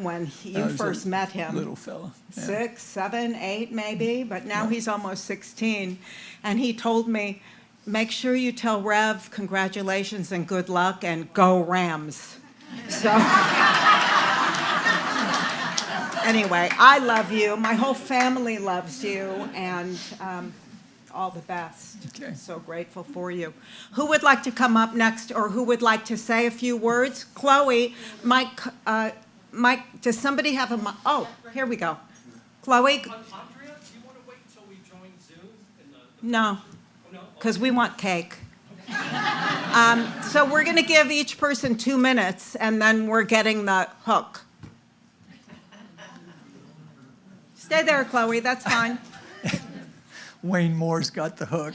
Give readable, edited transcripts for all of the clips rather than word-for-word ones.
when you first met him. Little fella. Yeah. 6, 7, 8 maybe, but now he's almost 16. And he told me, make sure you tell Rev congratulations and good luck and go Rams. So anyway, I love you. My whole family loves you, and all the best. Okay. So grateful for you. Who would like to come up next, or who would like to say a few words? Chloe, Mike, does somebody have a mic? Oh, here we go. Chloe? Andrea, do you want to wait until we join Zoom? No, because we want cake. So we're going to give each person 2 minutes, and then we're getting the hook. Stay there, Chloe. That's fine. Wayne Moore's got the hook.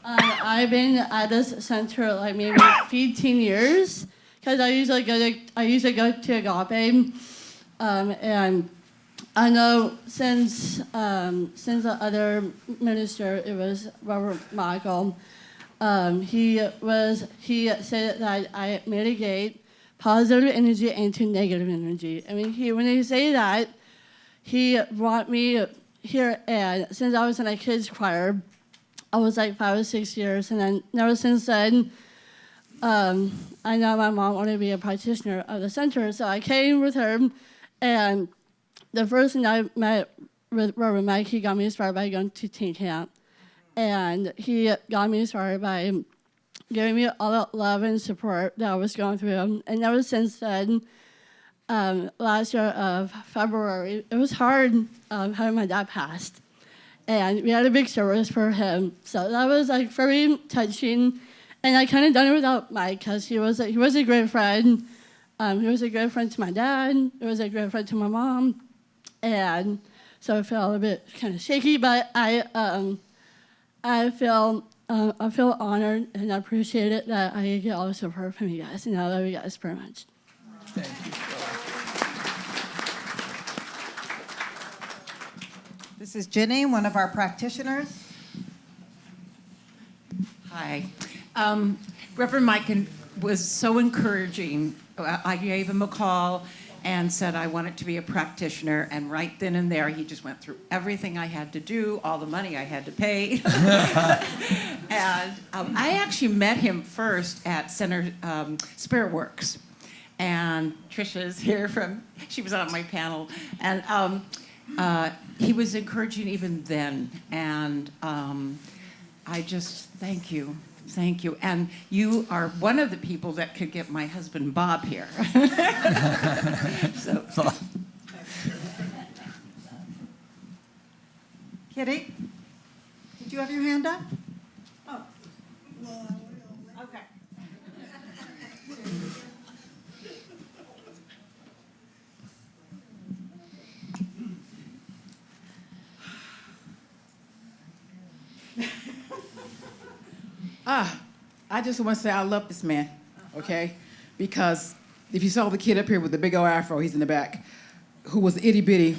I've been at this center like maybe 15 years because I usually go to Agape, and I know since the other minister, it was Robert Michael. He said that I mitigate positive energy into negative energy. I mean, when he say that, he brought me here, and since I was in a kids choir, I was like 5 or 6 years, and then ever since then, I know my mom wanted to be a practitioner of the center, so I came with her, and the first thing I met with Reverend Mike, he got me started by going to teen camp, and he got me started by giving me all the love and support that I was going through, and ever since then, last year of February, it was hard having my dad passed. And we had a big service for him. So that was like very touching. And I kind of done it without Mike because he was a great friend. He was a great friend to my dad. He was a great friend to my mom. And so I felt a bit kind of shaky, but I feel honored and I appreciate it that I get all the support from you guys. And I love you guys very much. Thank you. This is Ginny, one of our practitioners. Hi. Reverend Mike was so encouraging. I gave him a call and said I wanted to be a practitioner, and right then and there he just went through everything I had to do, all the money I had to pay. And I actually met him first at Center Spirit Works. And Tricia is here she was on my panel. And he was encouraging even then, and I just thank you. And you are one of the people that could get my husband Bob here. So. Kitty, did you have your hand up? Oh. Okay. I just want to say I love this man, okay? Because if you saw the kid up here with the big old afro, he's in the back, who was itty bitty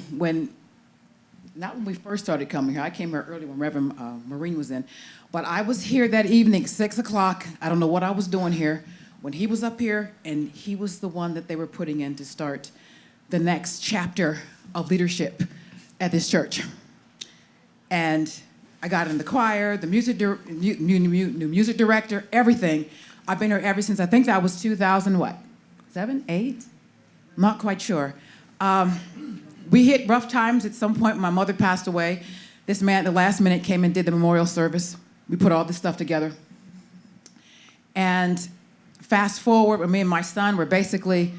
not when we first started coming here. I came here early when Reverend Marine was in. But I was here that evening, 6 o'clock. I don't know what I was doing here when he was up here, and he was the one that they were putting in to start the next chapter of leadership at this church. And I got in the choir, the new music director, everything. I've been here ever since, I think that was 2007, 8? I'm not quite sure. We hit rough times at some point when my mother passed away. This man at the last minute came and did the memorial service. We put all this stuff together. And fast forward, me and my son were basically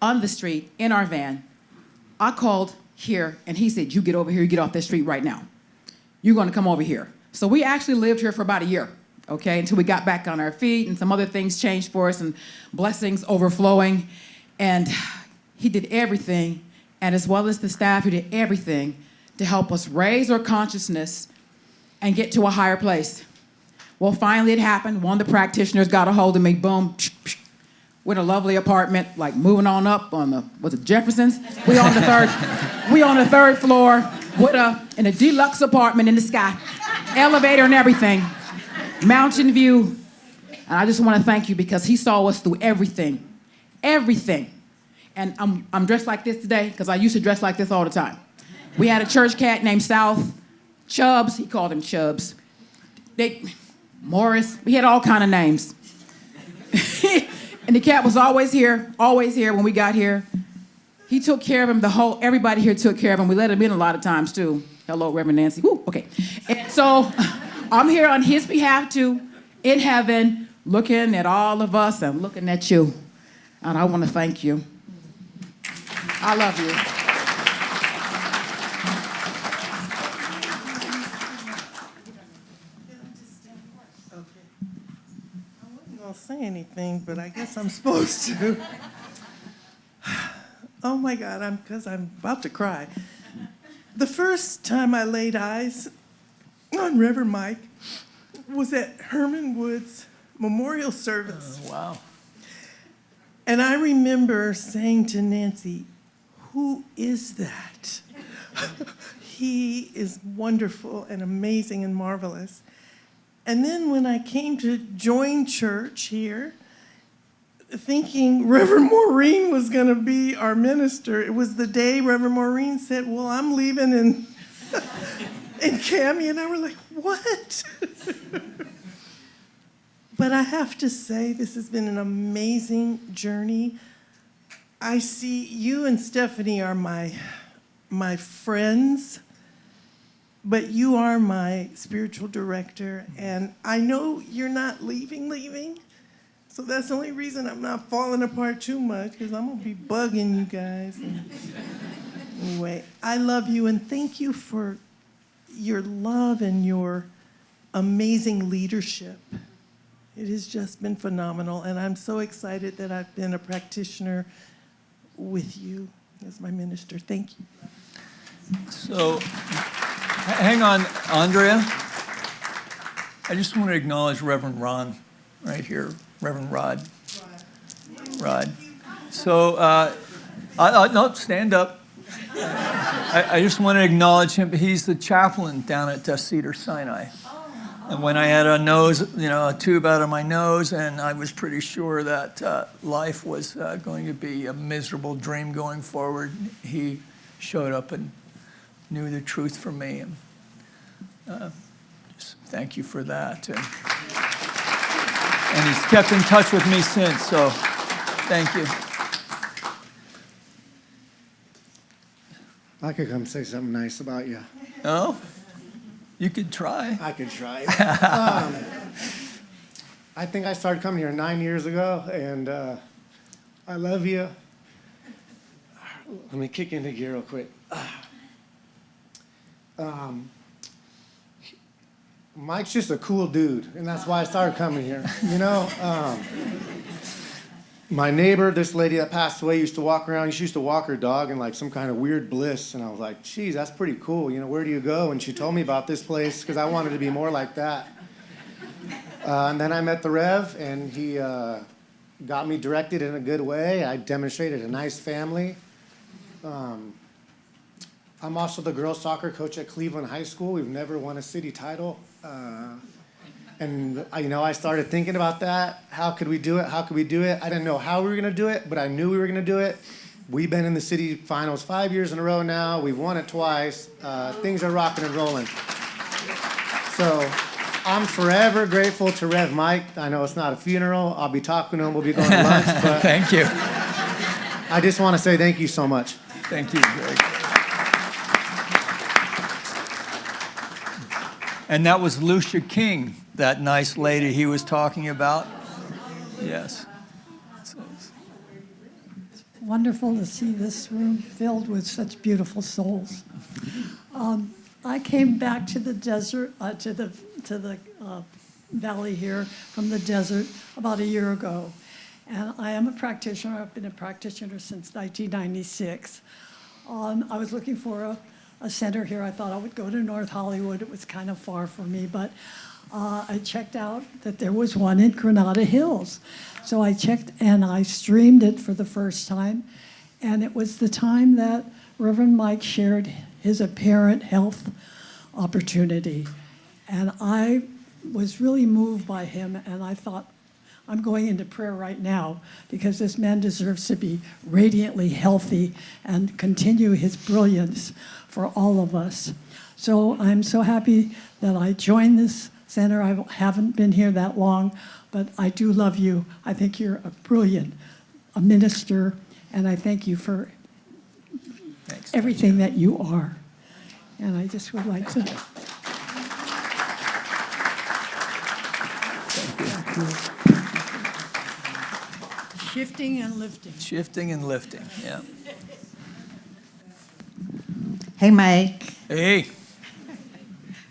on the street in our van. I called here, and he said, you get over here, you get off that street right now. You're going to come over here. So we actually lived here for about a year, okay, until we got back on our feet and some other things changed for us and blessings overflowing. And he did everything, and as well as the staff, he did everything to help us raise our consciousness and get to a higher place. Well, finally it happened. One of the practitioners got a hold of me, boom, we're in a lovely apartment, like moving on up on the, was it Jefferson's? We on the third floor in a deluxe apartment in the sky, elevator and everything, mountain view. And I just want to thank you because he saw us through everything. everything. And I'm dressed like this today because I used to dress like this all the time. We had a church cat named South. Chubbs, he called him Chubbs. Morris, we had all kind of names. And the cat was always here when we got here. He took care of him, everybody here took care of him. We let him in a lot of times too. Hello, Reverend Nancy. Woo, okay. And so I'm here on his behalf too, in heaven, looking at all of us and looking at you. And I want to thank you. I love you. I'll say anything, but I guess I'm supposed to. Oh my God, because I'm about to cry. The first time I laid eyes on Reverend Mike was at Herman Wood's memorial service. Wow. And I remember saying to Nancy, who is that? He is wonderful and amazing and marvelous. And then when I came to join church here, thinking Reverend Maureen was going to be our minister, it was the day Reverend Maureen said, well, I'm leaving in Cammie, and I were like, what? But I have to say, this has been an amazing journey. I see you and Stephanie are my friends, but you are my spiritual director, and I know you're not leaving, so that's the only reason I'm not falling apart too much, because I'm going to be bugging you guys. Anyway, I love you, and thank you for your love and your amazing leadership. It has just been phenomenal, and I'm so excited that I've been a practitioner with you as my minister. Thank you. So, hang on, Andrea. I just want to acknowledge Reverend Ron right here, Reverend Rod. Rod. So, no, stand up. I just want to acknowledge him. He's the chaplain down at Cedar Sinai. And when I had a tube out of my nose, and I was pretty sure that life was going to be a miserable dream going forward, he showed up and knew the truth for me. And just thank you for that. And he's kept in touch with me since, so thank you. I could come say something nice about you. Oh? You could try. I could try. I think I started coming here 9 years ago, and I love you. Let me kick into gear real quick. Mike's just a cool dude, and that's why I started coming here. My neighbor, this lady that passed away, used to walk around. She used to walk her dog in like some kind of weird bliss, and I was like, geez, that's pretty cool. Where do you go? And she told me about this place because I wanted to be more like that. And then I met the Rev, and he got me directed in a good way. I demonstrated a nice family. I'm also the girls' soccer coach at Cleveland High School. We've never won a city title. And I started thinking about that. How could we do it? How could we do it? I didn't know how we were going to do it, but I knew we were going to do it. We've been in the city finals 5 years in a row now. We've won it twice. Things are rocking and rolling. So I'm forever grateful to Rev Mike. I know it's not a funeral. I'll be talking to him. We'll be going to lunch. But Thank you. I just want to say thank you so much. Thank you, Greg. And that was Lucia King, that nice lady he was talking about. Yes. Wonderful to see this room filled with such beautiful souls. I came back to the desert, to the valley here from the desert about a year ago. And I am a practitioner. I've been a practitioner since 1996. I was looking for a center here. I thought I would go to North Hollywood. It was kind of far for me, but I checked out that there was one in Granada Hills. So I checked and I streamed it for the first time. And it was the time that Reverend Mike shared his apparent health opportunity. And I was really moved by him, and I thought, I'm going into prayer right now because this man deserves to be radiantly healthy and continue his brilliance for all of us. So I'm so happy that I joined this center. I haven't been here that long, but I do love you. I think you're a minister, and I thank you for Thanks. everything that you are. And I just would like to. Shifting and lifting. Shifting and lifting, yeah. Hey, Mike, Hey,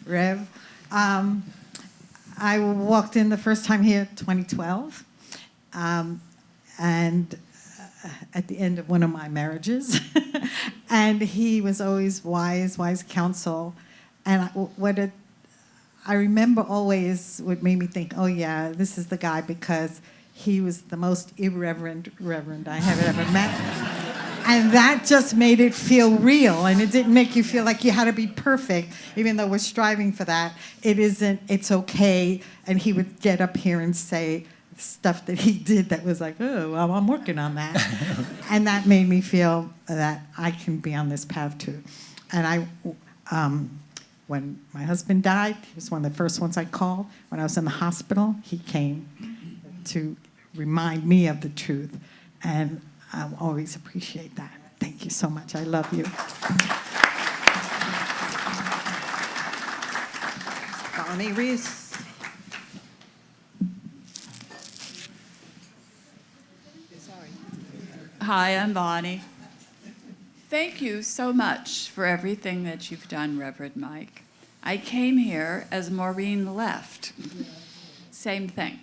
Rev. I walked in the first time here 2012, and at the end of one of my marriages, and he was always wise counsel, and I remember always what made me think, oh yeah, this is the guy, because he was the most irreverent reverend I have ever met. And that just made it feel real, and it didn't make you feel like you had to be perfect, even though we're striving for that. It isn't, it's okay. And he would get up here and say stuff that he did that was like, oh, well, I'm working on that. And that made me feel that I can be on this path too. And when my husband died, he was one of the first ones I called. When I was in the hospital, he came to remind me of the truth. And I always appreciate that. Thank you so much. I love you. Bonnie Reese. Hi, I'm Bonnie. Thank you so much for everything that you've done, Reverend Mike. I came here as Maureen left. Same thing.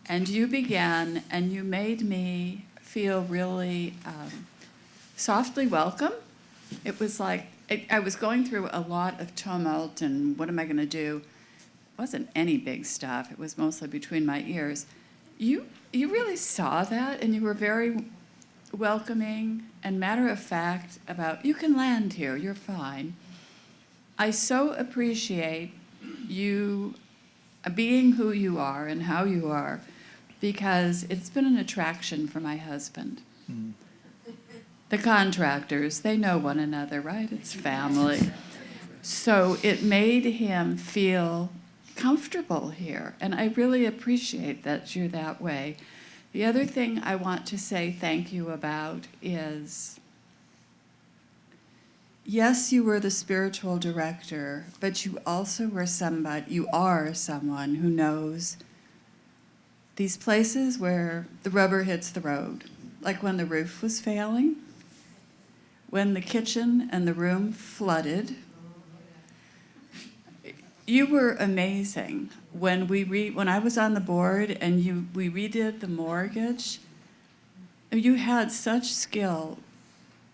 And you began, and you made me feel really softly welcome. It was like, I was going through a lot of tumult and what am I going to do? It wasn't any big stuff. It was mostly between my ears. You really saw that, and you were very welcoming and matter of fact about, you can land here, you're fine. I so appreciate you being who you are and how you are, because it's been an attraction for my husband. The contractors, they know one another, right? It's family. So it made him feel comfortable here, and I really appreciate that you're that way. The other thing I want to say thank you about is, yes, you were the spiritual director, but you also were you are someone who knows these places where the rubber hits the road, like when the roof was failing, when the kitchen and the room flooded. You were amazing. When I was on the board and we redid the mortgage, you had such skill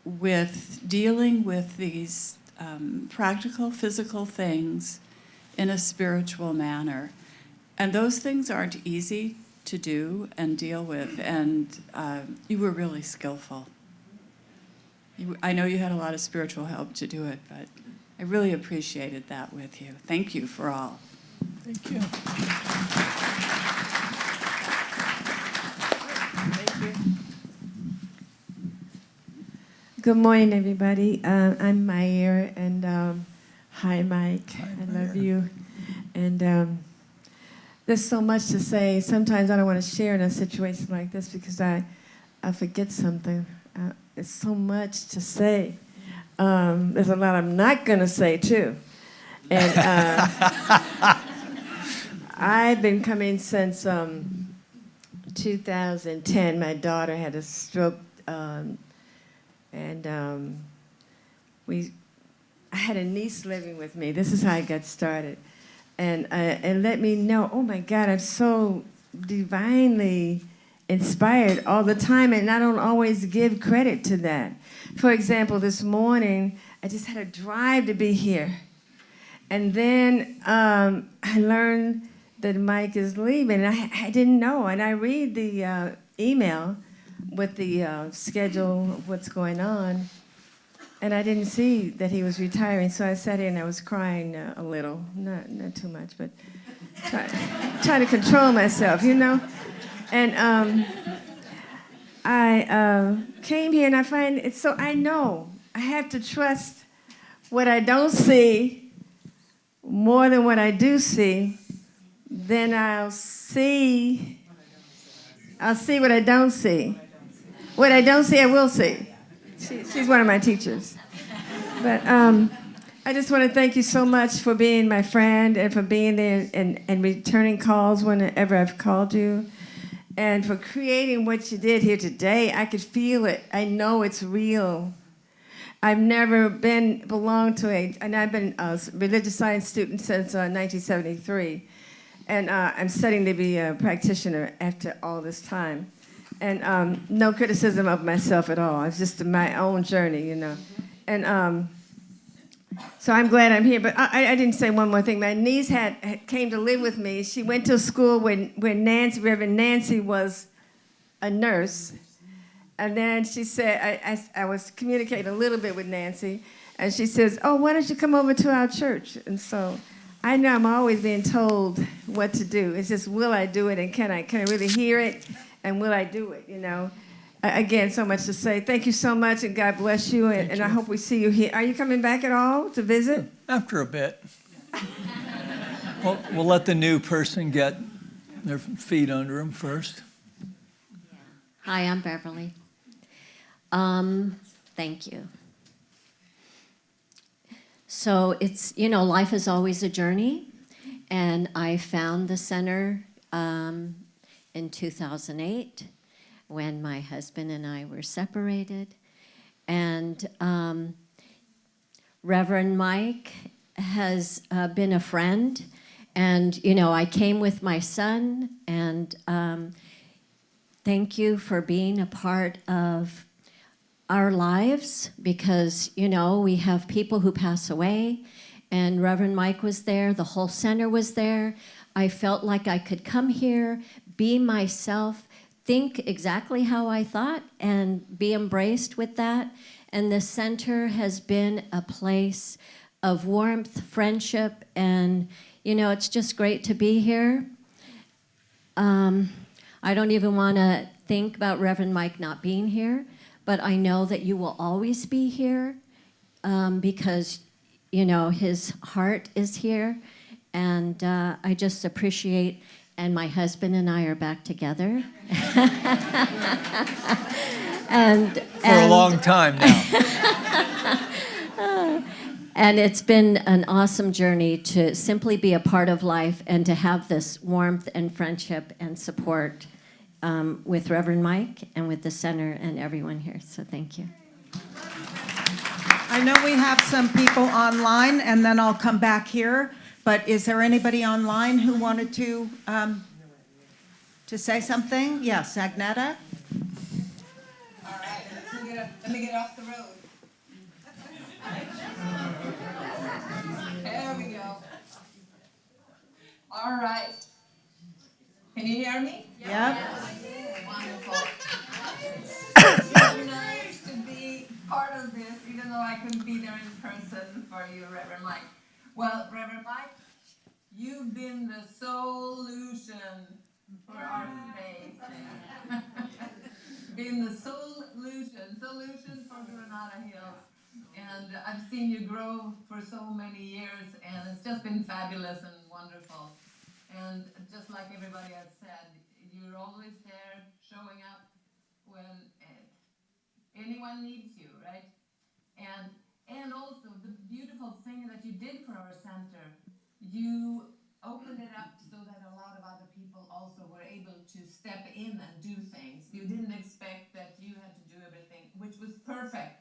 with dealing with these practical, physical things in a spiritual manner. And those things aren't easy to do and deal with, and you were really skillful. I know you had a lot of spiritual help to do it, but I really appreciated that with you. Thank you for all. thank you. Thank you. Good morning, everybody. I'm Mayer, and hi, Mike. Hi, I love Mayer. you. And there's so much to say. Sometimes I don't want to share in a situation like this because I forget something. There's so much to say. There's a lot I'm not going to say, too. And I've been coming since 2010. My daughter had a stroke, and I had a niece living with me. This is how I got started. And let me know, oh, my God, I'm so divinely inspired all the time, and I don't always give credit to that. For example, this morning, I just had a drive to be here. And then I learned that Mike is leaving, and I didn't know. And I read the email with the schedule of what's going on, and I didn't see that he was retiring. So I sat here and I was crying a little, not too much, but trying to control myself, you know. And I came here and I find it's so I know I have to trust what I don't see more than what I do see. Then I'll see what I don't see. What I don't see, I will see. She's one of my teachers. But I just want to thank you so much for being my friend and for being there and returning calls whenever I've called you. And for creating what you did here today. I could feel it. I know it's real. I've never belonged to and I've been a religious science student since 1973. And I'm studying to be a practitioner after all this time. And no criticism of myself at all. It's just my own journey, you know. And so I'm glad I'm here. But I didn't say one more thing. My niece came to live with me. She went to a school where Reverend Nancy was a nurse. And then she said, I was communicating a little bit with Nancy. And she says, oh, why don't you come over to our church? And so I know I'm always being told what to do. It's just, will I do it? And can I really hear it? And will I do it, you know? Again, so much to say. Thank you so much, and God bless you. And I hope we see you here. Are you coming back at all to visit? After a bit. We'll let the new person get their feet under them first. Hi, I'm Beverly. Thank you. So it's, life is always a journey, and I found the center in 2008 when my husband and I were separated. And Reverend Mike has been a friend, and, I came with my son, and thank you for being a part of our lives, because, we have people who pass away, and Reverend Mike was there, the whole center was there. I felt like I could come here, be myself, think exactly how I thought, and be embraced with that. And the center has been a place of warmth, friendship, and, it's just great to be here. I don't even want to think about Reverend Mike not being here, but I know that you will always be here because, his heart is here. And I just appreciate, and my husband and I are back together. For a long time now. And it's been an awesome journey to simply be a part of life and to have this warmth and friendship and support with Reverend Mike and with the center and everyone here. So thank you. I know we have some people online, and then I'll come back here. But is there anybody online who wanted to say something? Yes, Agneta? All right, let me get off the road. There we go. All right. Can you hear me? Yep. Wonderful. It's so nice to be part of this, even though I couldn't be there in person for you, Reverend Mike. Well, Reverend Mike, you've been the solution for our space. Been the solution for Granada Hills. And I've seen you grow for so many years, and it's just been fabulous and wonderful. And just like everybody has said, you're always there, showing up when anyone needs you, right? And also the beautiful thing that you did for our center, you opened it up so that a lot of other people also were able to step in and do things. You didn't expect that you had to do everything, which was perfect.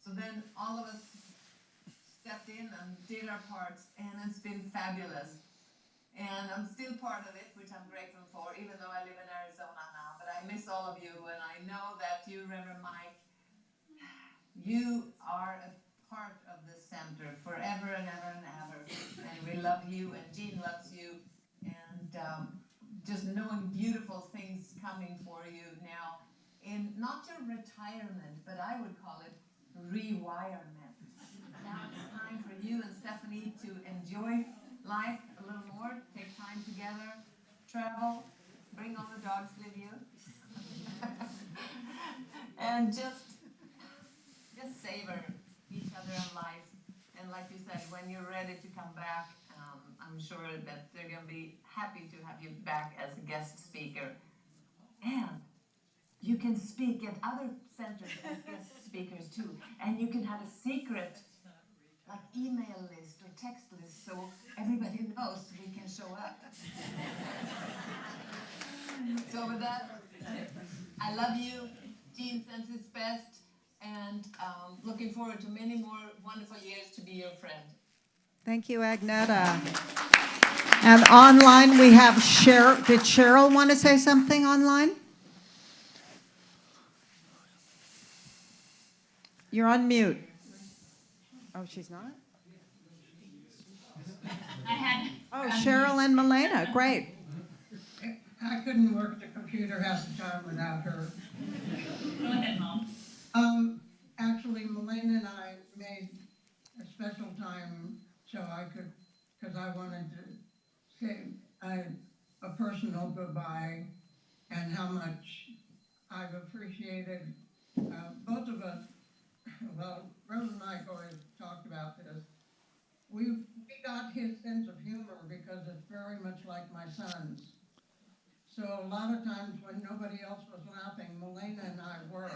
So then all of us stepped in and did our parts, and it's been fabulous. And I'm still part of it, which I'm grateful for, even though I live in Arizona now. But I miss all of you, and I know that you, Reverend Mike, you are a part of the center forever and ever and ever. And we love you, and Jean loves you. And just knowing beautiful things coming for you now. In not your retirement, but I would call it rewirement. Now it's time for you and Stephanie to enjoy life a little more, take time together, travel, bring all the dogs with you, and just savor each other in life. And like you said, when you're ready to come back, I'm sure that they're going to be happy to have you back as a guest speaker. And you can speak at other centers as guest speakers too. And you can have a secret, like email list or text list, so everybody knows we can show up. So with that, I love you. Gene sends his best. And looking forward to many more wonderful years to be your friend. Thank you, Agneta. And online, we have Cheryl. Did Cheryl want to say something online? You're on mute. Oh, she's not? Oh, Cheryl and Milena, great. I couldn't work the computer half the time without her. Go ahead, Mom. Actually, Milena and I made a special time so I could, because I wanted to say a personal goodbye and how much I've appreciated both of us. Well, Reverend Mike always talked about this. We got his sense of humor because it's very much like my son's. So a lot of times when nobody else was laughing, Milena and I were.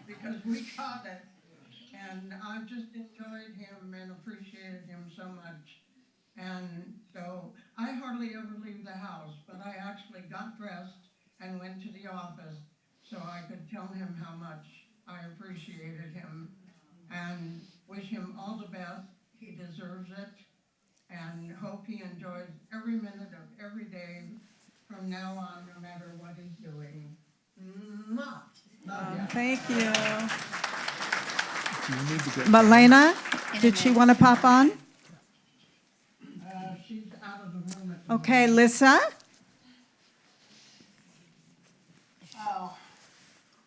Because we caught it. And I've just enjoyed him and appreciated him so much. And so I hardly ever leave the house, but I actually got dressed and went to the office so I could tell him how much I appreciated him and wish him all the best. He deserves it. And hope he enjoys every minute of every day from now on, no matter what he's doing. Mwah. Love ya. Thank you. Milena, did she want to pop on? She's out of the room at the Okay, Lissa? Oh,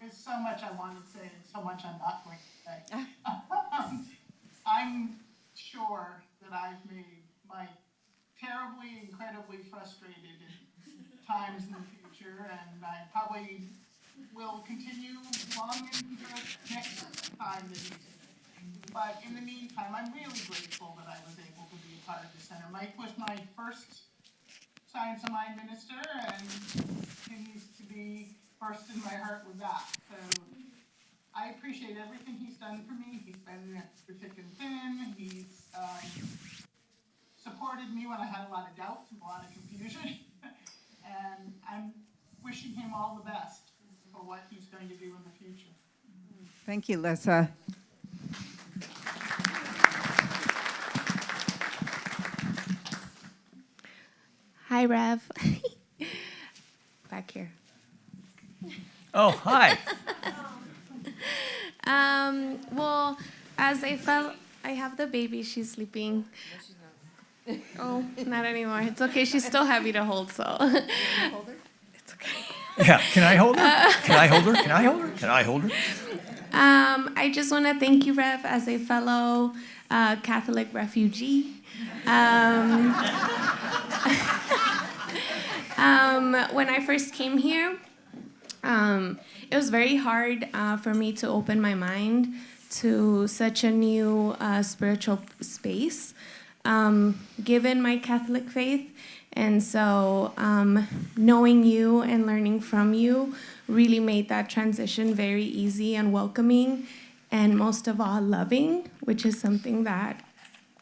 there's so much I want to say and so much I'm not going to say. I'm sure that I've made Mike terribly, incredibly frustrated at times in the future, and I probably will continue long into the next time that he's here. But in the meantime, I'm really grateful that I was able to be a part of the center. Mike was my first Science of Mind minister and continues to be first in my heart with that. So I appreciate everything he's done for me. He's been through thick and thin. He's supported me when I had a lot of doubts and a lot of confusion. And I'm wishing him all the best for what he's going to do in the future. Thank you, Lissa. Hi, Rev. Back here. Oh, hi. Well, as I felt, I have the baby. She's sleeping. Oh, not anymore. It's okay. She's still heavy to hold, so. It's okay. Yeah, can I hold her? Can I hold her? Can I hold her? Can I hold her? I just want to thank you, Rev, as a fellow Catholic refugee. When I first came here, it was very hard for me to open my mind to such a new spiritual space, given my Catholic faith. And so knowing you and learning from you really made that transition very easy and welcoming, and most of all, loving, which is something that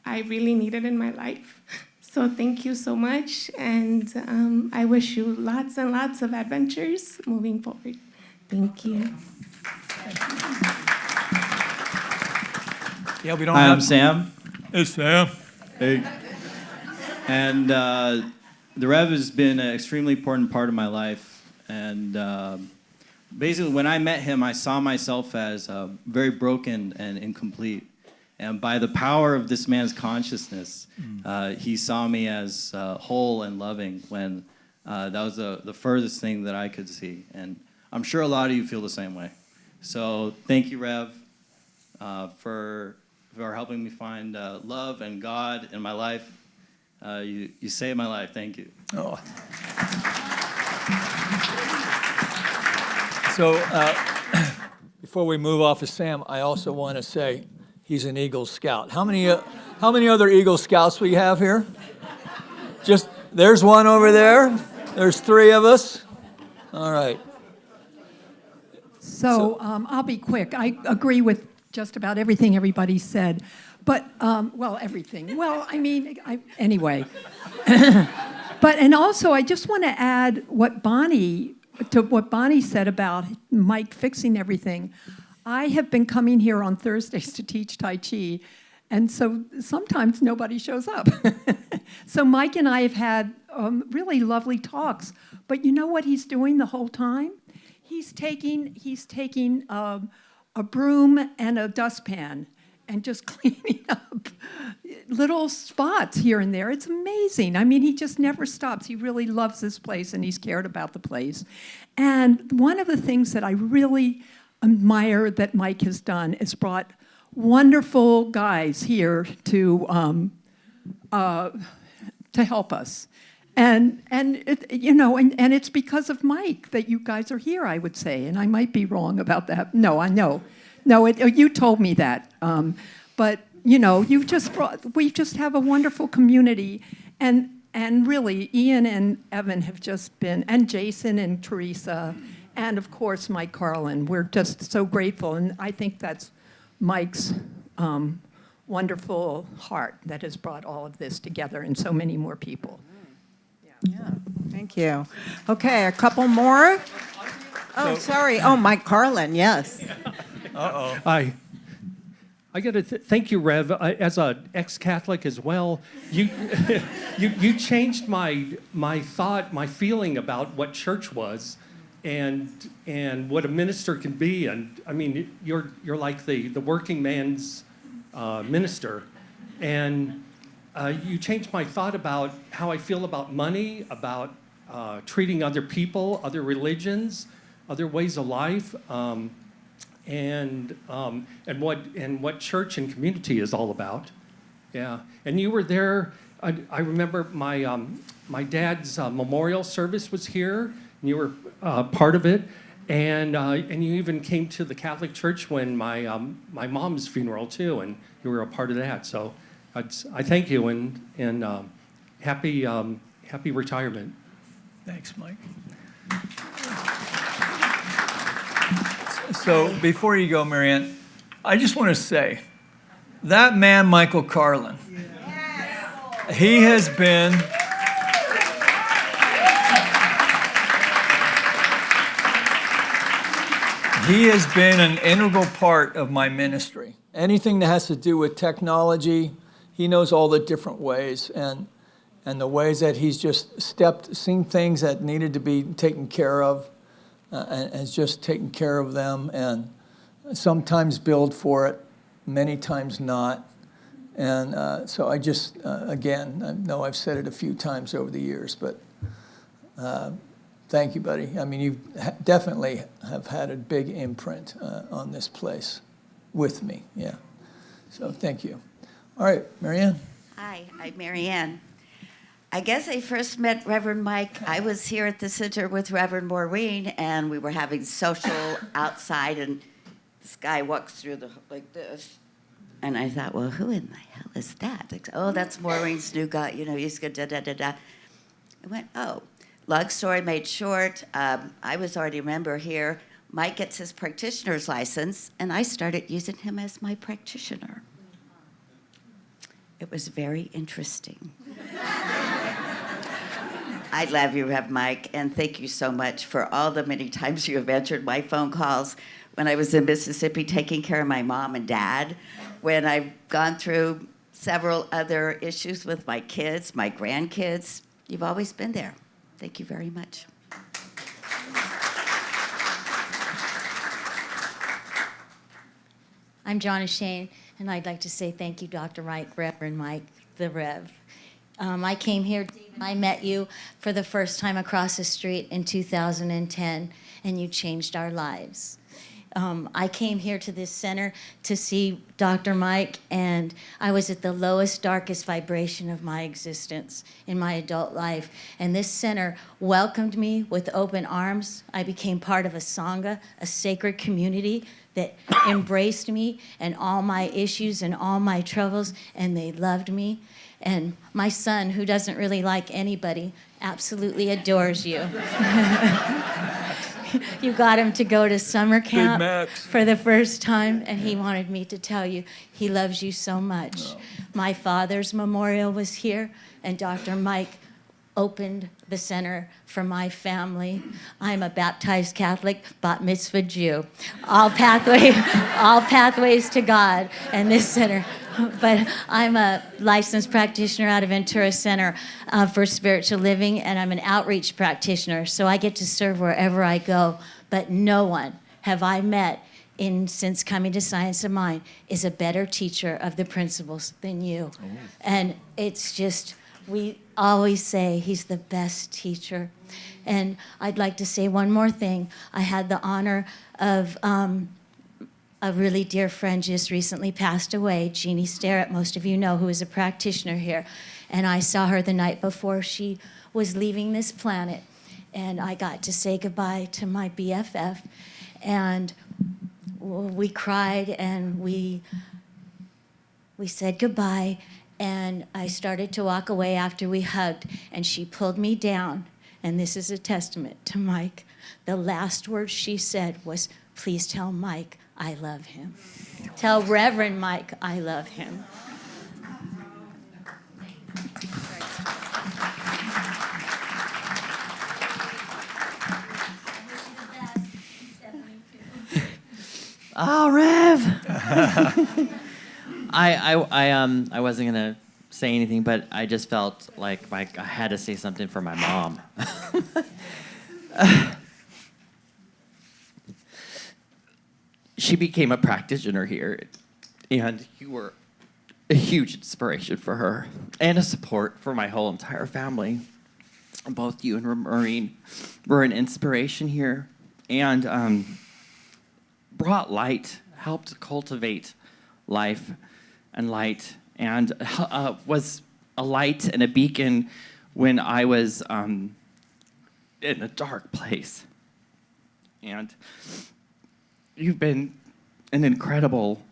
I really needed in my life. So thank you so much, and I wish you lots and lots of adventures moving forward. Thank you. Yeah, we don't Hi, have... I'm Sam. Hey, Sam. Hey. And the Rev has been an extremely important part of my life. And basically, when I met him, I saw myself as very broken and incomplete. And by the power of this man's consciousness, he saw me as whole and loving when that was the furthest thing that I could see. And I'm sure a lot of you feel the same way. So thank you, Rev, for for helping me find love and God in my life. You saved my life. Thank you. Oh. So before we move off of Sam, I also want to say he's an Eagle Scout. How many other Eagle Scouts we have here? Just, there's one over there. There's 3 of us. All right. So I'll be quick. I agree with just about everything everybody said. But, well, everything. Well, I mean, anyway. And also, I just want to add what Bonnie said about Mike fixing everything. I have been coming here on Thursdays to teach Tai Chi, and so sometimes nobody shows up. So Mike and I have had really lovely talks. But you know what he's doing the whole time? He's taking a broom and a dustpan and just cleaning up little spots here and there. It's amazing. I mean, he just never stops. He really loves this place, and he's cared about the place. And one of the things that I really admire that Mike has done is brought wonderful guys here to help us. And it's because of Mike that you guys are here, I would say. And I might be wrong about that. No, I know. No, you told me that. But we just have a wonderful community. And really, Ian and Evan have just been, and Jason and Teresa, and of course, Mike Carlin. We're just so grateful. And I think that's Mike's wonderful heart that has brought all of this together and so many more people. Yeah, thank you. Okay, a couple more. Oh, sorry. Oh, Mike Carlin, yes. Uh-oh. I got to thank you, Rev. As an ex-Catholic as well, you you changed my thought, my feeling about what church was, and what a minister can be. And I mean, you're like the working man's minister, and you changed my thought about how I feel about money, about treating other people, other religions, other ways of life. And what church and community is all about. Yeah, and you were there. I remember my dad's memorial service was here, and you were part of it, and you even came to the Catholic Church when my mom's funeral too, and you were a part of that. So I thank you and happy retirement. Thanks, Mike. So before you go, Marianne, I just want to say, that man, Michael Carlin, he has been an integral part of my ministry. Anything that has to do with technology, he knows all the different ways and the ways that he's just seen things that needed to be taken care of. And has just taken care of them, and sometimes billed for it, many times not. And so I just, again, I know I've said it a few times over the years, but thank you, buddy. I mean, you definitely have had a big imprint on this place with me, yeah. So thank you. All right, Marianne. Hi, I'm Marianne. I guess I first met Reverend Mike. I was here at the center with Reverend Maureen, and we were having social outside, and this guy walks through like this. And I thought, well, who in the hell is that? Like, oh, that's Maureen's new guy, he's good, da-da-da-da. I went, oh. Long story made short, I was already a member here. Mike gets his practitioner's license, and I started using him as my practitioner. It was very interesting. I love you, Rev Mike, and thank you so much for all the many times you have answered my phone calls when I was in Mississippi taking care of my mom and dad, when I've gone through several other issues with my kids, my grandkids. You've always been there. Thank you very much. I'm Johnny Shane, and I'd like to say thank you, Dr. Mike, Reverend Mike, the Rev. I came here, I met you for the first time across the street in 2010, and you changed our lives. I came here to this center to see Dr. Mike, and I was at the lowest, darkest vibration of my existence in my adult life. And this center welcomed me with open arms. I became part of a Sangha, a sacred community that embraced me and all my issues and all my troubles, and they loved me. And my son, who doesn't really like anybody, absolutely adores you. You got him to go to summer camp for the first time, and he wanted me to tell you he loves you so much. Oh. My father's memorial was here, and Dr. Mike opened the center for my family. I'm a baptized Catholic, bat mitzvah Jew. All pathways to God and this center. But I'm a licensed practitioner out of Ventura Center for Spiritual Living, and I'm an outreach practitioner, so I get to serve wherever I go. But no one have I met since coming to Science of Mind is a better teacher of the principles than you. Oh. And it's just, we always say he's the best teacher. And I'd like to say one more thing. I had the honor of a really dear friend just recently passed away, Jeannie Starrett, most of you know, who is a practitioner here. And I saw her the night before she was leaving this planet. And I got to say goodbye to my BFF. And we cried and we said goodbye. And I started to walk away after we hugged. And she pulled me down. And this is a testament to Mike. The last word she said was, "Please tell Mike I love him. Tell Reverend Mike I love him." Oh, Rev! I wasn't gonna say anything, but I just felt like I had to say something for my mom. She became a practitioner here, and you were a huge inspiration for her and a support for my whole entire family. Both you and Maureen were an inspiration here and brought light, helped cultivate life and light, and was a light and a beacon when I was in a dark place. And you've been an incredible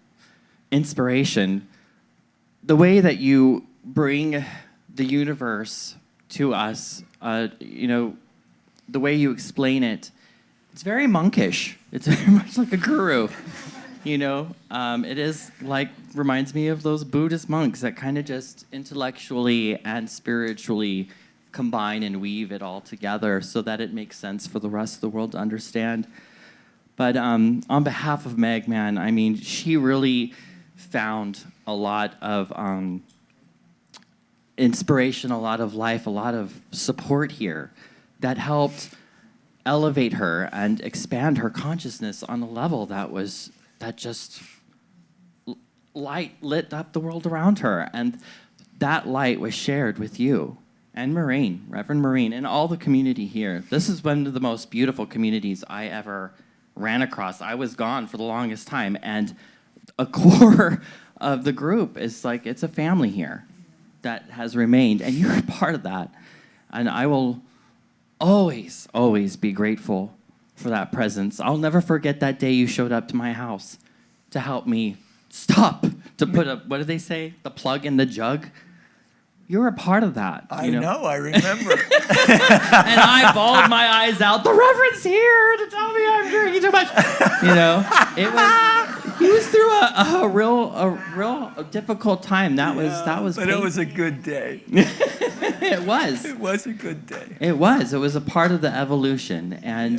inspiration. The way that you bring the universe to us, the way you explain it, it's very monkish. It's very much like a guru, It is reminds me of those Buddhist monks that kind of just intellectually and spiritually combine and weave it all together so that it makes sense for the rest of the world to understand. But on behalf of Meg, man, I mean, she really found a lot of inspiration, a lot of life, a lot of support here that helped elevate her and expand her consciousness on a level that just light lit up the world around her. And that light was shared with you and Maureen, Reverend Maureen, and all the community here. This is one of the most beautiful communities I ever ran across. I was gone for the longest time, and a core of the group is it's a family here that has remained, and you're a part of that. And I will always, always be grateful for that presence. I'll never forget that day you showed up to my house to help me stop, to put what do they say? The plug in the jug. You're a part of that. I know, I remember. And I bawled my eyes out. The Reverend's here to tell me I'm drinking too much. It was. He was through a real difficult time. That was. But it was a good day. It was. It was a good day. It was. It was a part of the evolution, and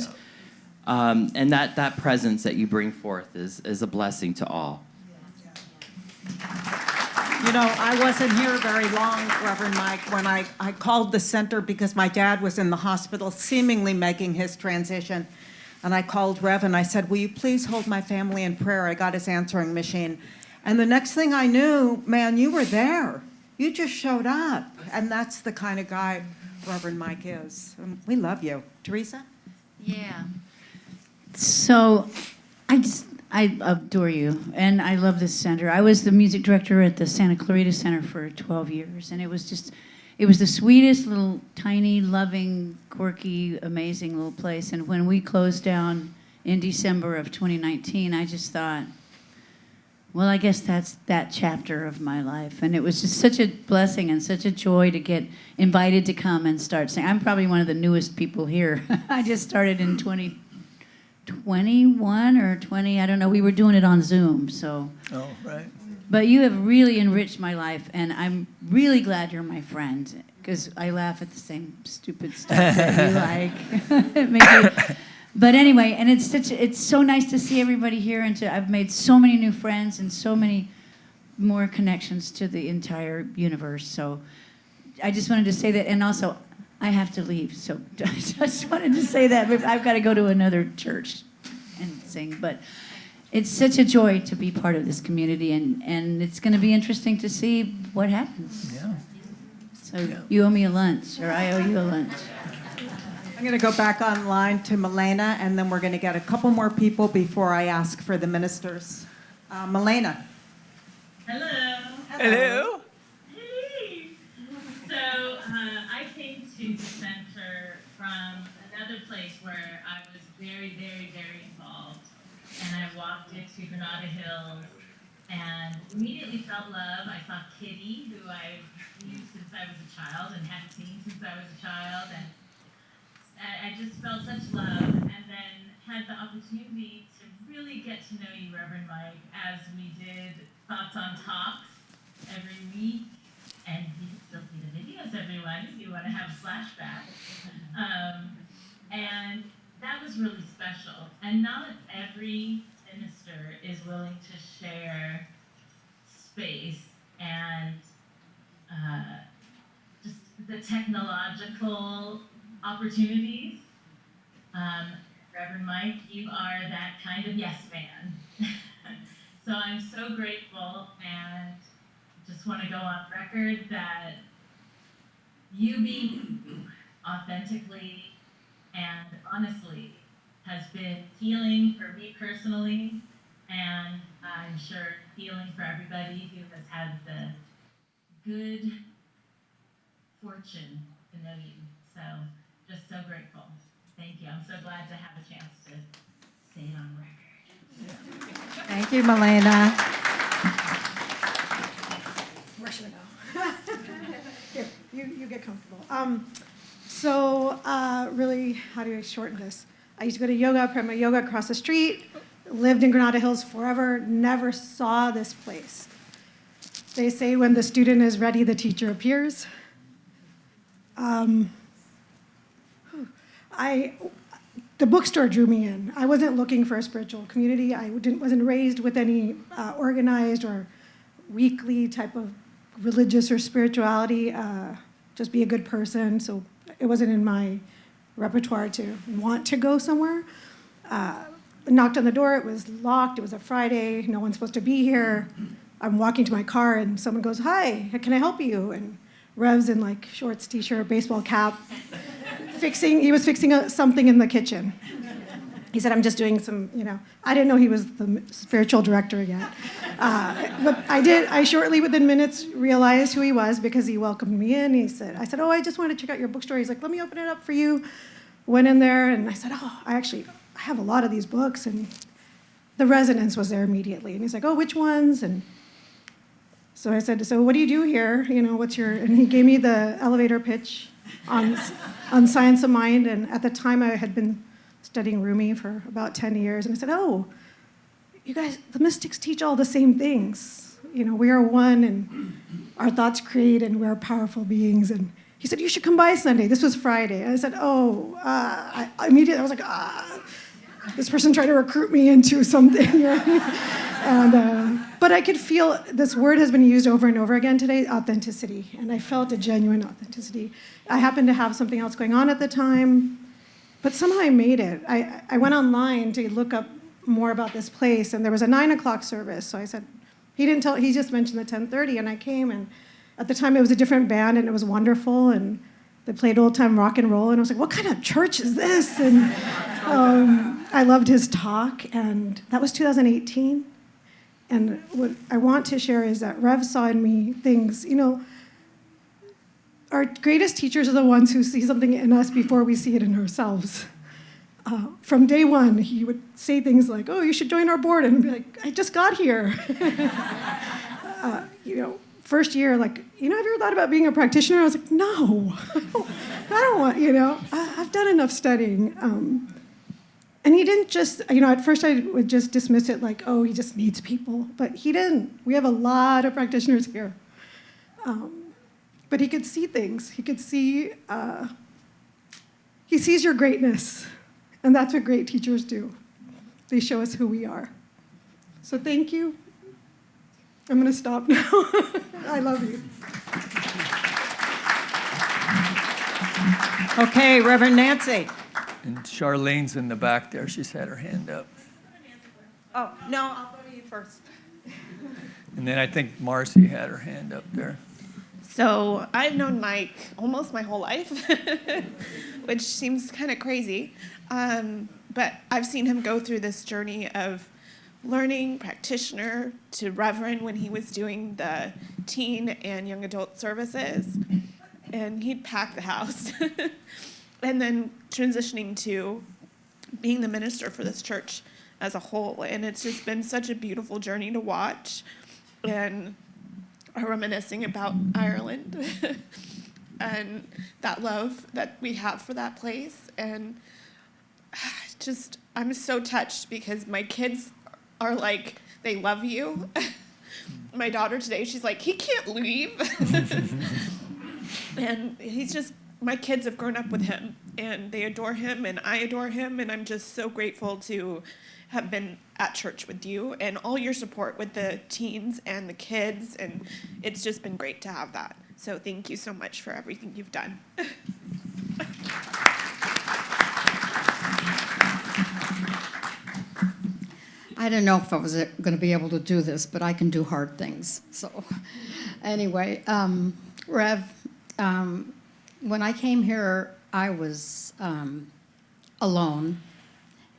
that presence that you bring forth is a blessing to all. I wasn't here very long, Reverend Mike, when I called the center because my dad was in the hospital, seemingly making his transition. And I called Rev and I said, "Will you please hold my family in prayer?" I got his answering machine. And the next thing I knew, man, you were there. You just showed up. And that's the kind of guy Reverend Mike is. We love you. Teresa? Yeah. So I just I adore you, and I love this center. I was the music director at the Santa Clarita Center for 12 years, and it was the sweetest little, tiny, loving, quirky, amazing little place. And when we closed down in December of 2019, I just thought, well, I guess that's that chapter of my life. And it was just such a blessing and such a joy to get invited to come and start singing. I'm probably one of the newest people here. I just started in 2021 or 20, I don't know. We were doing it on Zoom, so. Oh, right. But you have really enriched my life, and I'm really glad you're my friend, because I laugh at the same stupid stuff that you like. But anyway, and it's so nice to see everybody here, and I've made so many new friends and so many more connections to the entire universe. So I just wanted to say that, and also I have to leave, so I just wanted to say that. But I've got to go to another church and sing, but it's such a joy to be part of this community, and it's going to be interesting to see what happens. Yeah. So you owe me a lunch, or I owe you a lunch. I'm going to go back online to Milena, and then we're going to get a couple more people before I ask for the ministers. Milena. Hello. Hello. Hey. So I came to the center from another place where I was very, very, very involved. And I walked into Granada Hills and immediately felt love. I saw Kitty, who I knew since I was a child and hadn't seen since I was a child. And I just felt such love, and then had the opportunity to really get to know you, Reverend Mike, as we did Thoughts on Talks every week, and you can still see the videos, everyone, if you want to have a flashback. And that was really special, and not every minister is willing to share space and just the technological opportunities. Reverend Mike, you are that kind of yes man. So I'm so grateful, and just want to go on record that you being you authentically and honestly has been healing for me personally, and I'm sure healing for everybody who has had the good fortune to know you. So just so grateful. Thank you. I'm so glad to have a chance to say it on record. Thank you, Milena. Where should I go? Here, you get comfortable. Really, how do I shorten this? I used to go to yoga, prima yoga across the street, lived in Granada Hills forever, never saw this place. They say when the student is ready, the teacher appears. The bookstore drew me in. I wasn't looking for a spiritual community. I wasn't raised with any organized or weekly type of religious or spirituality. Just be a good person. So it wasn't in my repertoire to want to go somewhere. Knocked on the door. It was locked. It was a Friday. No one's supposed to be here. I'm walking to my car and someone goes, "Hi, can I help you?" And Rev's in like shorts, t-shirt, baseball cap. He was fixing something in the kitchen. He said, "I'm just doing some, I didn't know he was the spiritual director yet. But I shortly within minutes realized who he was because he welcomed me in. I said, "Oh, I just wanted to check out your bookstore." He's like, "Let me open it up for you." Went in there and I said, "Oh, I have a lot of these books." And the resonance was there immediately. And he's like, "Oh, which ones?" And so I said, "So what do you do here? And he gave me the elevator pitch on Science of Mind. And at the time I had been studying Rumi for about 10 years. And I said, "Oh, you guys, the mystics teach all the same things. We are one and our thoughts create and we're powerful beings." And he said, "You should come by Sunday." This was Friday. And I said, "Oh," immediately I was like, this person tried to recruit me into something. But I could feel this word has been used over and over again today, authenticity. And I felt a genuine authenticity. I happened to have something else going on at the time, but somehow I made it. I went online to look up more about this place, and there was a 9 o'clock service. So I said, he just mentioned the 10:30, and I came, and at the time it was a different band, and it was wonderful, and they played old-time rock and roll, and I was like, what kind of church is this? And I loved his talk, and that was 2018. And what I want to share is that Rev saw in me things, our greatest teachers are the ones who see something in us before we see it in ourselves. From day one, he would say things like, "Oh, you should join our board," and I'd be like, "I just got here." First year, like, have you ever thought about being a practitioner? I was like, no, I don't want, I've done enough studying. And he didn't just, at first I would just dismiss it like, oh, he just needs people. But he didn't. We have a lot of practitioners here. But he could see things. He could see, he sees your greatness. And that's what great teachers do. They show us who we are. So thank you. I'm going to stop now. I love you. Okay, Reverend Nancy. And Charlene's in the back there. She's had her hand up. Oh, no, I'll go to you first. And then I think Marcy had her hand up there. So I've known Mike almost my whole life, which seems kind of crazy. But I've seen him go through this journey of learning practitioner to reverend when he was doing the teen and young adult services. And he'd pack the house. And then transitioning to being the minister for this church as a whole. And it's just been such a beautiful journey to watch. And reminiscing about Ireland and that love that we have for that place. And just, I'm so touched because my kids are like, they love you. My daughter today, she's like, he can't leave. And he's just, my kids have grown up with him and they adore him and I adore him. And I'm just so grateful to have been at church with you and all your support with the teens and the kids. And it's just been great to have that. So thank you so much for everything you've done. I didn't know if I was going to be able to do this, but I can do hard things. So anyway, Rev, when I came here, I was alone,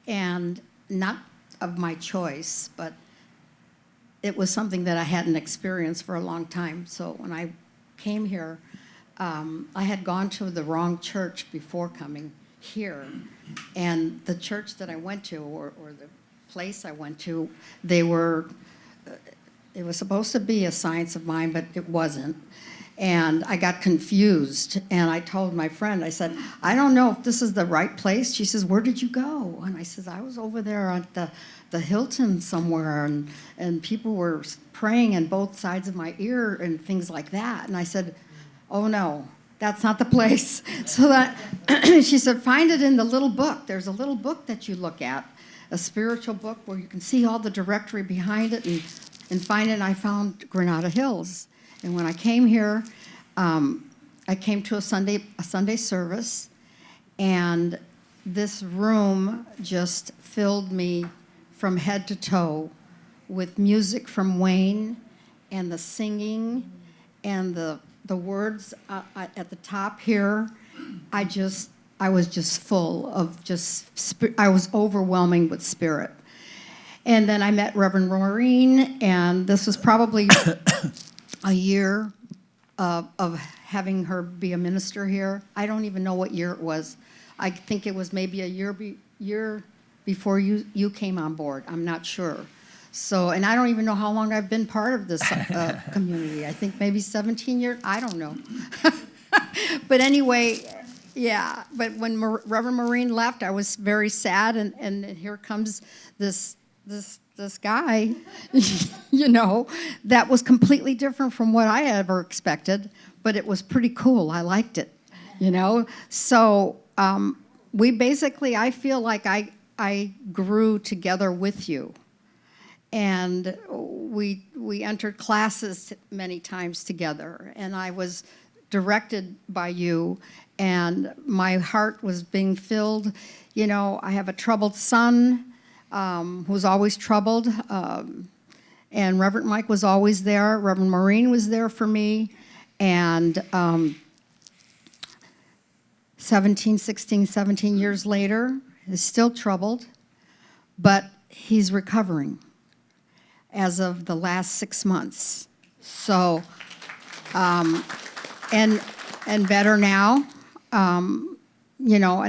and not of my choice, but it was something that I hadn't experienced for a long time. So when I came here, I had gone to the wrong church before coming here, and the church that I went to, or the place I went to, it was supposed to be a science of mine, but it wasn't. And I got confused, and I told my friend, I said, I don't know if this is the right place. She says, where did you go? And I said, I was over there at the Hilton somewhere, and people were praying in both sides of my ear and things like that. And I said, oh no, that's not the place. So that she said, find it in the little book. There's a little book that you look at, a spiritual book where you can see all the directory behind it and find it. And I found Granada Hills. And when I came here, I came to a Sunday service, and this room just filled me from head to toe with music from Wayne and the singing and the words at the top here. I was just full of I was overwhelming with spirit. And then I met Reverend Maureen, and this was probably a year of having her be a minister here. I don't even know what year it was. I think it was maybe a year before you came on board. I'm not sure. So, and I don't even know how long I've been part of this community. I think maybe 17 years. I don't know. But anyway, yeah. But when Reverend Maureen left, I was very sad. And here comes this guy, that was completely different from what I ever expected. But it was pretty cool. I liked it, So we basically, I feel like I grew together with you. And we entered classes many times together, and I was directed by you, and my heart was being filled. I have a troubled son who's always troubled, and Reverend Mike was always there. Reverend Maureen was there for me, and 17 years later, is still troubled. but he's recovering as of the last 6 months. So, and better now. And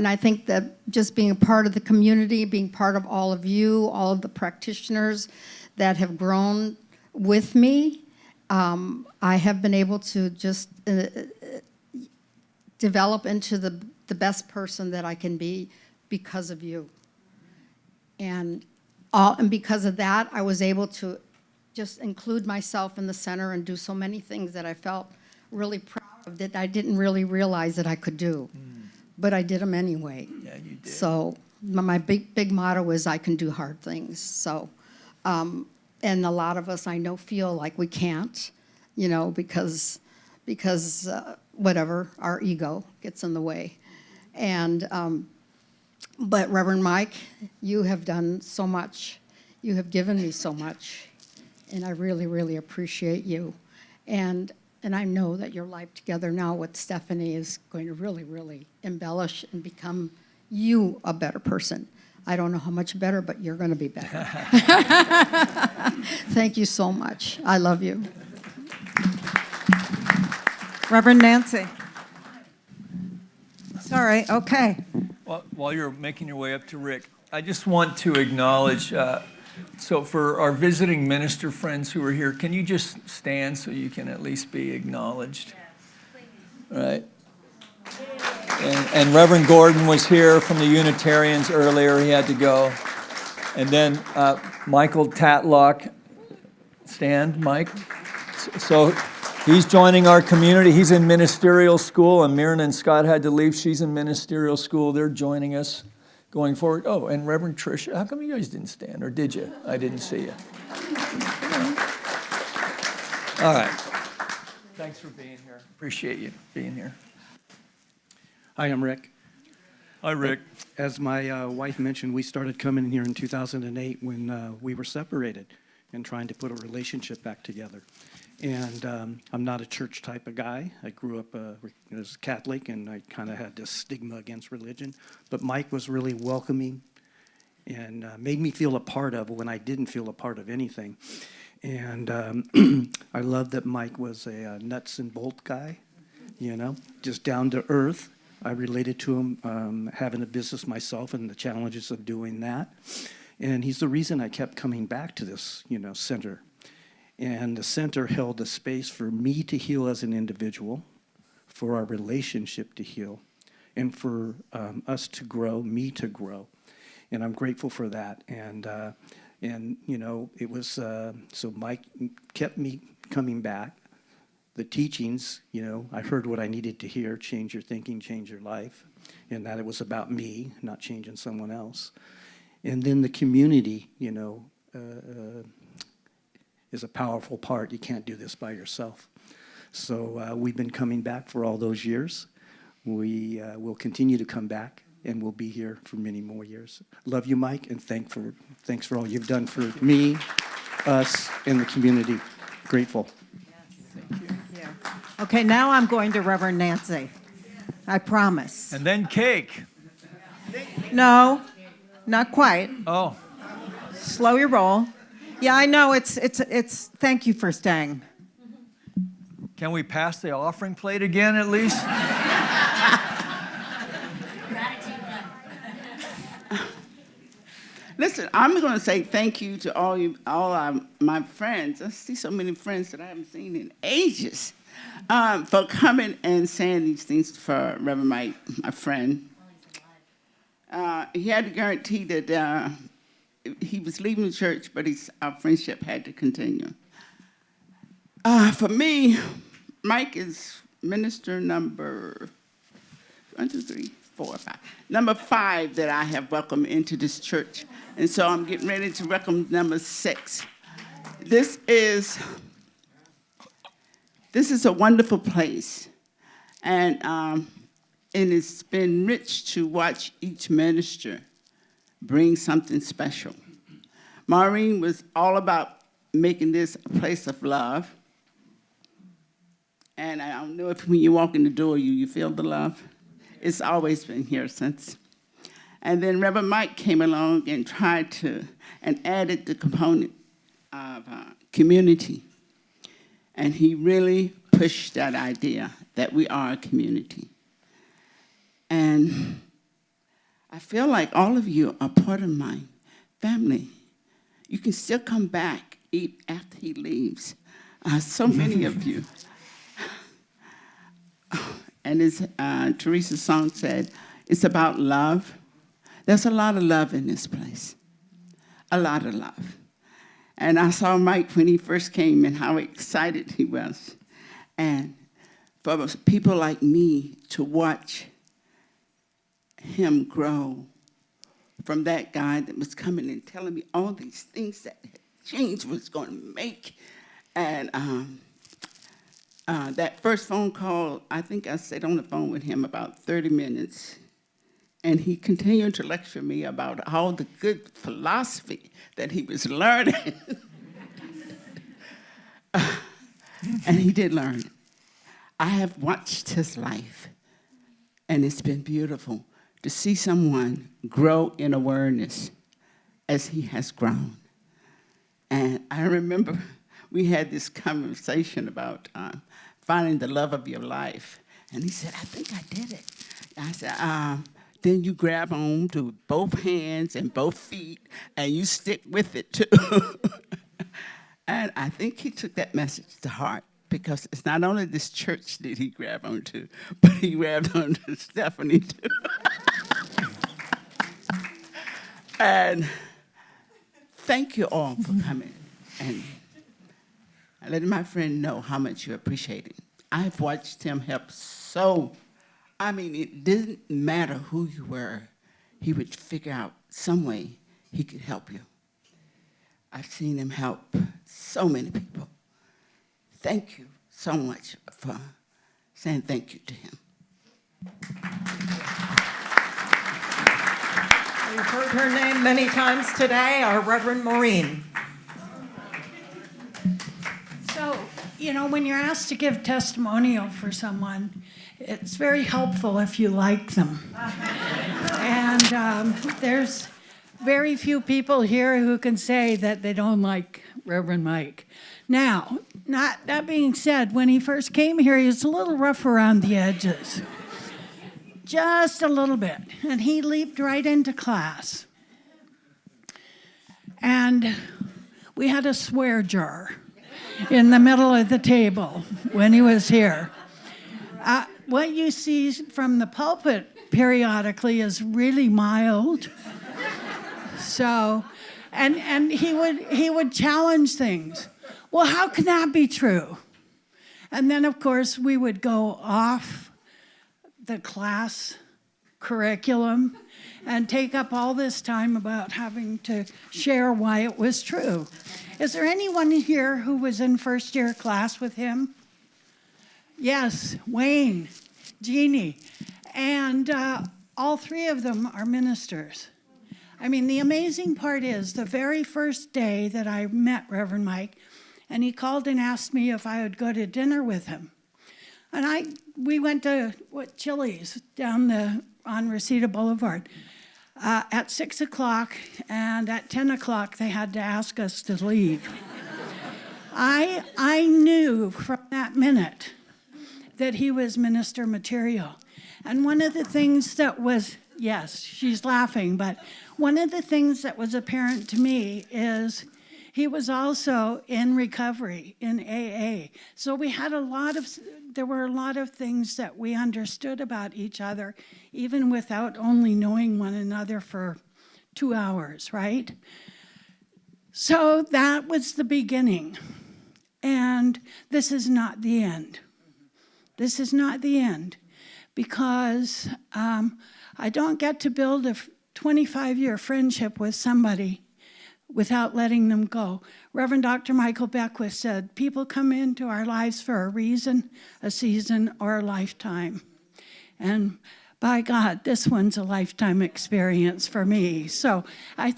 I think that just being a part of the community, being part of all of you, all of the practitioners that have grown with me, I have been able to just develop into the best person that I can be because of you. And because of that, I was able to just include myself in the center and do so many things that I felt really proud of that I didn't really realize that I could do. But I did them anyway. Yeah, you did. So my big motto is I can do hard things. So, and a lot of us I know feel like we can't, because whatever, our ego gets in the way. And but Reverend Mike, you have done so much. You have given me so much, and I really, really appreciate you. And I know that your life together now with Stephanie is going to really, really embellish and become you a better person. I don't know how much better, but you're going to be better. Thank you so much. I love you. Reverend Nancy. Sorry, okay. While you're making your way up to Rick, I just want to acknowledge, so for our visiting minister friends who are here, can you just stand so you can at least be acknowledged? Right. And Reverend Gordon was here from the Unitarians earlier. He had to go. And then Michael Tatlock. Stand, Mike. So he's joining our community. He's in ministerial school, and Mirna and Scott had to leave. She's in ministerial school. They're joining us going forward. Oh, and Reverend Tricia. How come you guys didn't stand, or did you? I didn't see you. All right. Thanks for being here. Appreciate you being here. Hi, I'm Rick. Hi, Rick. As my wife mentioned, we started coming in here in 2008 when we were separated and trying to put a relationship back together. And I'm not a church type of guy. I grew up as a Catholic, and I kind of had this stigma against religion. But Mike was really welcoming and made me feel a part of when I didn't feel a part of anything. And I love that Mike was a nuts and bolt guy, just down to earth. I related to him having a business myself and the challenges of doing that. And he's the reason I kept coming back to this, center. And the center held a space for me to heal as an individual, for our relationship to heal, and for us to grow, me to grow. And I'm grateful for that. And it was, so Mike kept me coming back. The teachings, I heard what I needed to hear, change your thinking, change your life, and that it was about me, not changing someone else. And then the community, is a powerful part. You can't do this by yourself. So we've been coming back for all those years. We will continue to come back, and we'll be here for many more years. Love you, Mike, and thanks for all you've done for me, us, and the community. Grateful. Okay, now I'm going to Reverend Nancy. I promise. And then cake. No, not quite. Oh. Slow your roll. Yeah, I know, it's, thank you for staying. Can we pass the offering plate again at least? Listen, I'm going to say thank you to all my friends. I see so many friends that I haven't seen in ages, for coming and saying these things for Reverend Mike, my friend. He had to guarantee that he was leaving the church, but our friendship had to continue. For me, Mike is minister number 1, 2, 3, 4, 5. Number 5 that I have welcomed into this church. And so I'm getting ready to welcome number 6. This is a wonderful place. And it's been rich to watch each minister bring something special. Maureen was all about making this a place of love. And I don't know if when you walk in the door, you feel the love. It's always been here since. And then Reverend Mike came along and tried to, and added the component of community. And he really pushed that idea that we are a community. And I feel like all of you are part of my family. You can still come back after he leaves. So many of you. And as Teresa's song said, it's about love. There's a lot of love in this place. A lot of love. And I saw Mike when he first came and how excited he was. And for people like me to watch him grow from that guy that was coming and telling me all these things that change was going to make. And that first phone call, I think I sat on the phone with him about 30 minutes. And he continued to lecture me about all the good philosophy that he was learning. And he did learn. I have watched his life, and it's been beautiful to see someone grow in awareness as he has grown. And I remember we had this conversation about finding the love of your life. And he said, I think I did it. I said, then you grab on to both hands and both feet, and you stick with it, too. And I think he took that message to heart, because it's not only this church that he grabbed onto, but he grabbed onto Stephanie, too. And thank you all for coming and letting my friend know how much you appreciate it. I've watched him help so. I mean, it didn't matter who you were. He would figure out some way he could help you. I've seen him help so many people. Thank you so much for saying thank you to him. We've heard her name many times today, our Reverend Maureen. So, you know, when you're asked to give testimonial for someone, it's very helpful if you like them. And there's very few people here who can say that they don't like Reverend Mike. Now, that being said, when he first came here, he was a little rough around the edges. Just a little bit. And he leaped right into class. And we had a swear jar in the middle of the table when he was here. What you see from the pulpit periodically is really mild. So, and he would challenge things. Well, how can that be true? And then, of course, we would go off the class curriculum and take up all this time about having to share why it was true. Is there anyone here who was in first year class with him? Yes, Wayne, Jeannie, and all three of them are ministers. I mean, the amazing part is the very first day that I met Reverend Mike, and he called and asked me if I would go to dinner with him. And we went to Chili's down on Reseda Boulevard at 6 o'clock, and at 10 o'clock they had to ask us to leave. I knew from that minute that he was minister material. And one of the things that was, yes, she's laughing, but one of the things that was apparent to me is he was also in recovery in AA. So there were a lot of things that we understood about each other, even without only knowing one another for 2 hours, right? So that was the beginning. And this is not the end. This is not the end, because I don't get to build a 25-year friendship with somebody without letting them go. Reverend Dr. Michael Beckwith said, people come into our lives for a reason, a season, or a lifetime. And by God, this one's a lifetime experience for me. So I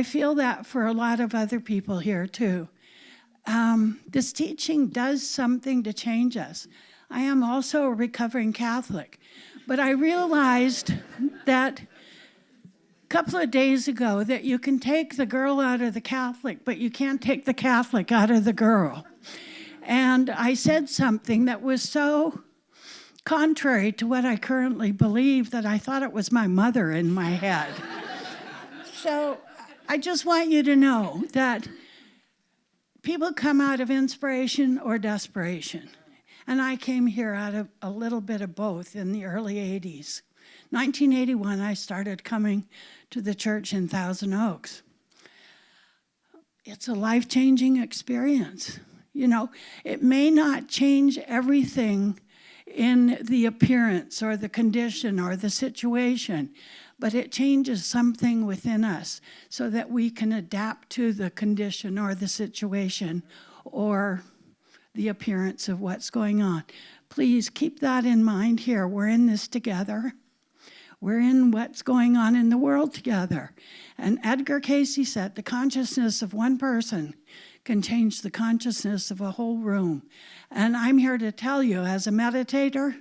feel that for a lot of other people here too. This teaching does something to change us. I am also a recovering Catholic, but I realized that couple of days ago that you can take the girl out of the Catholic, but you can't take the Catholic out of the girl. And I said something that was so contrary to what I currently believe that I thought it was my mother in my head. So I just want you to know that people come out of inspiration or desperation. And I came here out of a little bit of both in the early 80s. 1981, I started coming to the church in Thousand Oaks. It's a life-changing experience. You know, it may not change everything in the appearance or the condition or the situation, but it changes something within us so that we can adapt to the condition or the situation or the appearance of what's going on. Please keep that in mind here. We're in this together. We're in what's going on in the world together. And Edgar Cayce said, the consciousness of one person can change the consciousness of a whole room. And I'm here to tell you, as a meditator,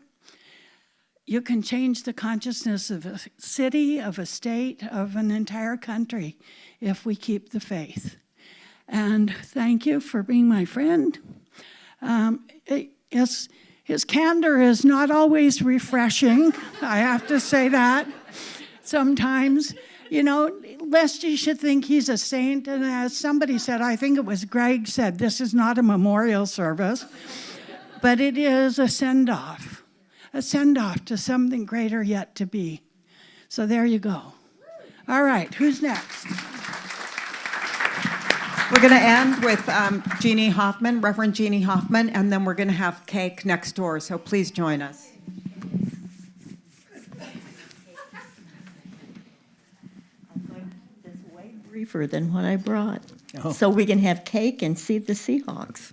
you can change the consciousness of a city, of a state, of an entire country if we keep the faith. And thank you for being my friend. His candor is not always refreshing, I have to say that. Sometimes, you know, lest you should think he's a saint, and as somebody said, I think it was Greg said, this is not a memorial service, but it is a send-off to something greater yet to be. So there you go. All right, who's next? We're going to end with Jeannie Hoffman, Reverend Jeannie Hoffman, and then we're going to have cake next door, so please join us. This is way briefer than what I brought, Oh. so we can have cake and see the Seahawks.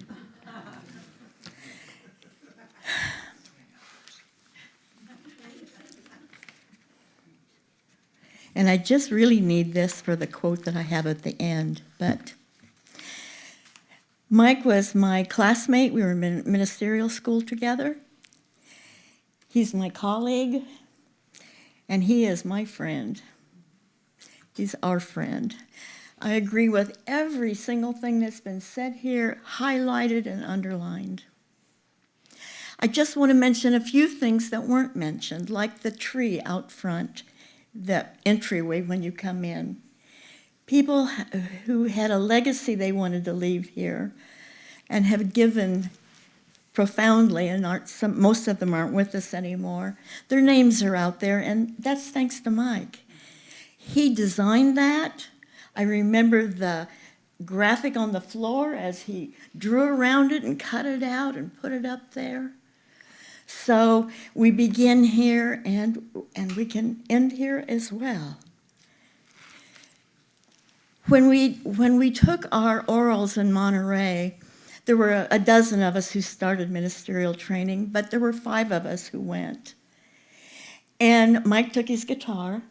And I just really need this for the quote that I have at the end, but Mike was my classmate. We were in ministerial school together. He's my colleague, and he is my friend. He's our friend. I agree with every single thing that's been said here, highlighted and underlined. I just want to mention a few things that weren't mentioned, like the tree out front, the entryway when you come in. People who had a legacy they wanted to leave here and have given profoundly, and most of them aren't with us anymore. Their names are out there, and that's thanks to Mike. He designed that. I remember the graphic on the floor as he drew around it and cut it out and put it up there. So we begin here, and we can end here as well. When we took our orals in Monterey, there were a dozen of us who started ministerial training, but there were 5 of us who went. And Mike took his guitar.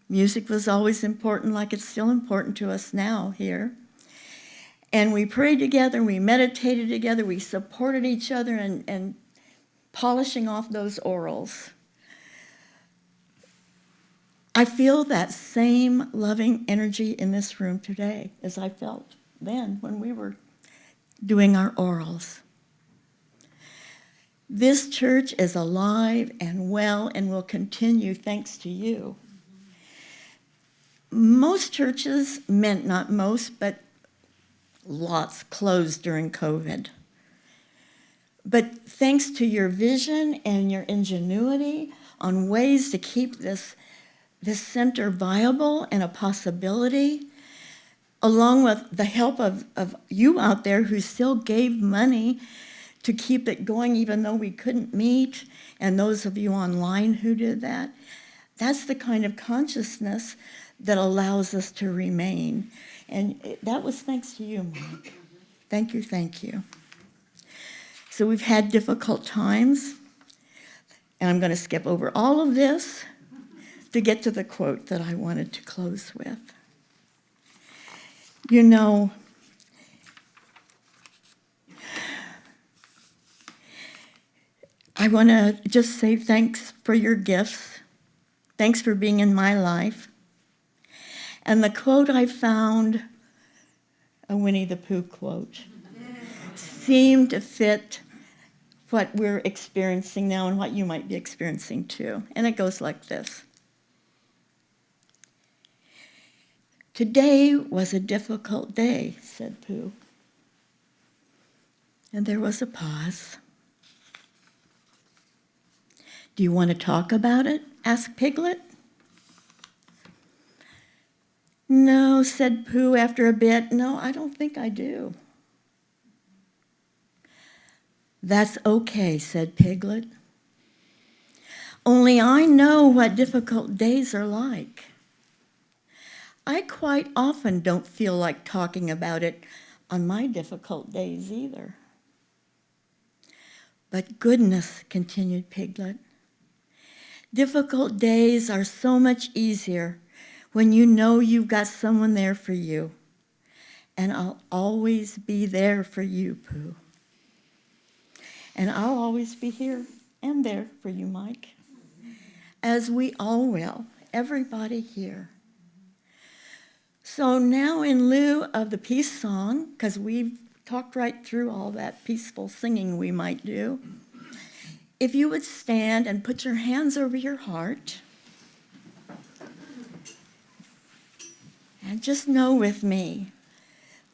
Music was always important, like it's still important to us now here. And we prayed together, we meditated together, we supported each other and polishing off those orals. I feel that same loving energy in this room today as I felt then when we were doing our orals. This church is alive and well and will continue thanks to you. Most churches, not most, but lots closed during COVID. But thanks to your vision and your ingenuity on ways to keep this center viable and a possibility, along with the help of you out there who still gave money to keep it going even though we couldn't meet, and those of you online who did that, that's the kind of consciousness that allows us to remain. And that was thanks to you, Mike. Thank you, thank you. So we've had difficult times, and I'm going to skip over all of this to get to the quote that I wanted to close with. You know, I want to just say thanks for your gifts. Thanks for being in my life. And the quote I found, a Winnie the Pooh quote, seemed to fit what we're experiencing now and what you might be experiencing too. And it goes like this. Today was a difficult day, said Pooh. And there was a pause. Do you want to talk about it? Asked Piglet. No, said Pooh after a bit. No, I don't think I do. That's okay, said Piglet. Only I know what difficult days are like. I quite often don't feel like talking about it on my difficult days either. But goodness, continued Piglet, difficult days are so much easier when you know you've got someone there for you. And I'll always be there for you, Pooh. And I'll always be here and there for you, Mike. As we all will, everybody here. So now in lieu of the peace song, because we've talked right through all that peaceful singing we might do, if you would stand and put your hands over your heart, and just know with me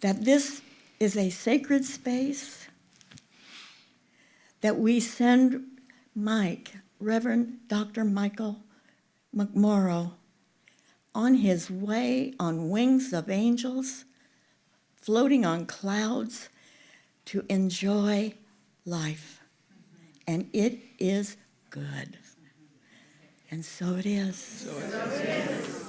that this is a sacred space, that we send Mike, Reverend Dr. Michael McMorrow, on his way on wings of angels, floating on clouds to enjoy life. And it is good. And so it is. So it is.